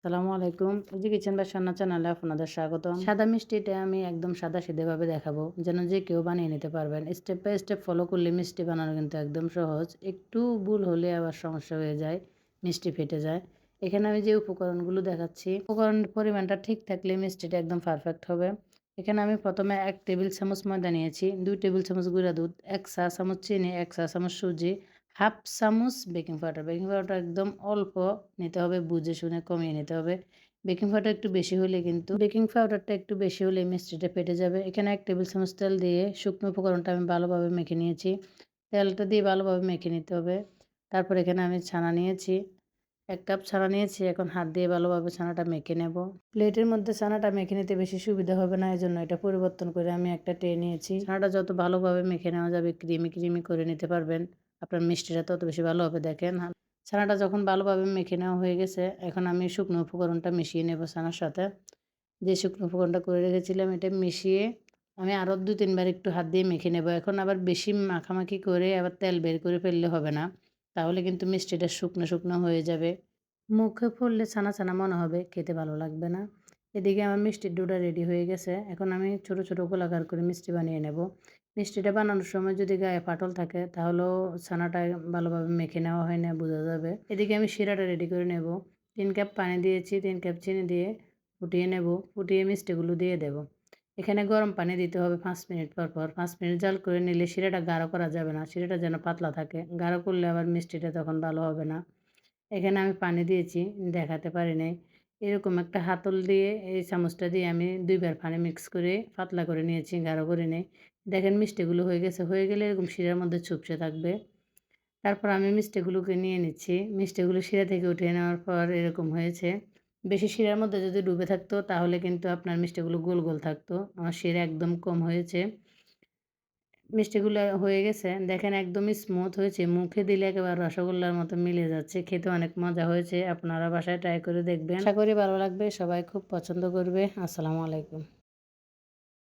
আসসালামু আলাইকুম। Easy kitchen by সান্না চ্যানেলে আপনাদের স্বাগতম। সাদা মিষ্টিটা আমি একদম সাদাসিধেভাবে দেখাবো, যেন যে কেউ বানিয়ে নিতে পারবেন। স্টেপ বাই স্টেপ ফলো করলে মিষ্টি বানানো কিন্তু একদম সহজ। একটু ভুল হলে আবার সমস্যা হয়ে যায়, মিষ্টি ফেটে যায়। এখানে আমি যে উপকরণগুলো দেখাচ্ছি, উপকরণের পরিমাণটা ঠিক থাকলে মিষ্টিটা একদম পারফেক্ট হবে। এখানে আমি প্রথমে ১ টেবিল চামচ ময়দা নিয়েছি, ২ টেবিল চামচ গুঁড়া দুধ, ১ চা চামচ চিনি, ১ চা চামচ সুজি, হাফ চামচ বেকিং পাউডার। বেকিং পাউডার একদম অল্প নিতে হবে, বুঝে শুনে কমিয়ে নিতে হবে। বেকিং পাউডারটা একটু বেশি হলে মিষ্টিটা ফেটে যাবে। এখানে ১ টেবিল চামচ তেল দিয়ে শুকনো উপকরণটা আমি ভালোভাবে মেখে নিয়েছি। তেলটা দিয়ে ভালোভাবে মেখে নিতে হবে। তারপর এখানে আমি ছানা নিয়েছি। ১ কাপ ছানা নিয়েছি। এখন হাত দিয়ে ভালোভাবে ছানাটা মেখে নেব। প্লেটের মধ্যে ছানাটা মেখে নিতে বেশি সুবিধা হবে না, এজন্য এটা পরিবর্তন করে আমি একটা ট্রে নিয়েছি। ছানাটা যত ভালোভাবে মেখে নেওয়া যাবে, ক্রিমি করে নিতে পারবেন। আপনার মিষ্টিটা তত বেশি ভালো হবে। দেখেন ছানাটা যখন ভালোভাবে মেখে নেওয়া হয়ে গেছে, এখন আমি শুকনো উপকরণটা মিশিয়ে নেব ছানার সাথে। যে শুকনো উপকরণটা করে রেখেছিলাম এটা মিশিয়ে আমি আরও ২-৩ বার একটু হাত দিয়ে মেখে নেব। এখন আবার বেশি মাখামাখি করে আবার তেল বের করে ফেললে হবে না। তাহলে কিন্তু মিষ্টিটা শুকনো হয়ে যাবে। মুখে পড়লে ছানা মনে হবে, খেতে ভালো লাগবে না। এদিকে আমার মিষ্টির ডোটা রেডি হয়ে গেছে। এখন আমি ছোট গোলাকার করে মিষ্টি বানিয়ে নেব। মিষ্টিটা বানানোর সময় যদি গায়ে ফাটল থাকে তাহলেও ছানাটা ভালোভাবে মেখে নেওয়া হয় না, বোঝা যাবে। এদিকে আমি শিরাটা রেডি করে নেব। ৩ কাপ পানি দিয়েছি, ৩ কাপ চিনি দিয়ে ফুটিয়ে নেব। ফুটিয়ে মিষ্টিগুলো দিয়ে দেব। এখানে গরম পানি দিতে হবে ৫ মিনিট পর। ৫ মিনিট জাল করে নিলে শিরাটা গাঢ় করা যাবে না। শিরাটা যেন পাতলা থাকে। গাঢ় করলে আবার মিষ্টিটা তখন ভালো হবে না। এখানে আমি পানি দিয়েছি, দেখাতে পারি নাই। এরকম একটা হাতল দিয়ে এই চামচটা দিয়ে আমি ২ বার পানি মিক্স করে পাতলা করে নিয়েছি, গাঢ় করে নেই। দেখেন মিষ্টিগুলো হয়ে গেছে। হয়ে গেলে এরকম শিরার মধ্যে চুপসে থাকবে। তারপর আমি মিষ্টিগুলোকে নিয়ে নিচ্ছি। মিষ্টিগুলো শিরা থেকে উঠিয়ে নেওয়ার পর এরকম হয়েছে। বেশি শিরার মধ্যে যদি ডুবে থাকতো তাহলে কিন্তু আপনার মিষ্টিগুলো গোল থাকতো। আমার শিরা একদম কম হয়েছে। মিষ্টিগুলো হয়ে গেছে। দেখেন একদমই স্মুথ হয়েছে। মুখে দিলে একেবারে রসগোল্লার মতো মিলে যাচ্ছে। খেতে অনেক মজা হয়েছে। আপনারা বাসায় ট্রাই করে দেখবেন। আশা করি ভালো লাগবে। সবাই খুব পছন্দ করবে। আসসালামু আলাইকুম।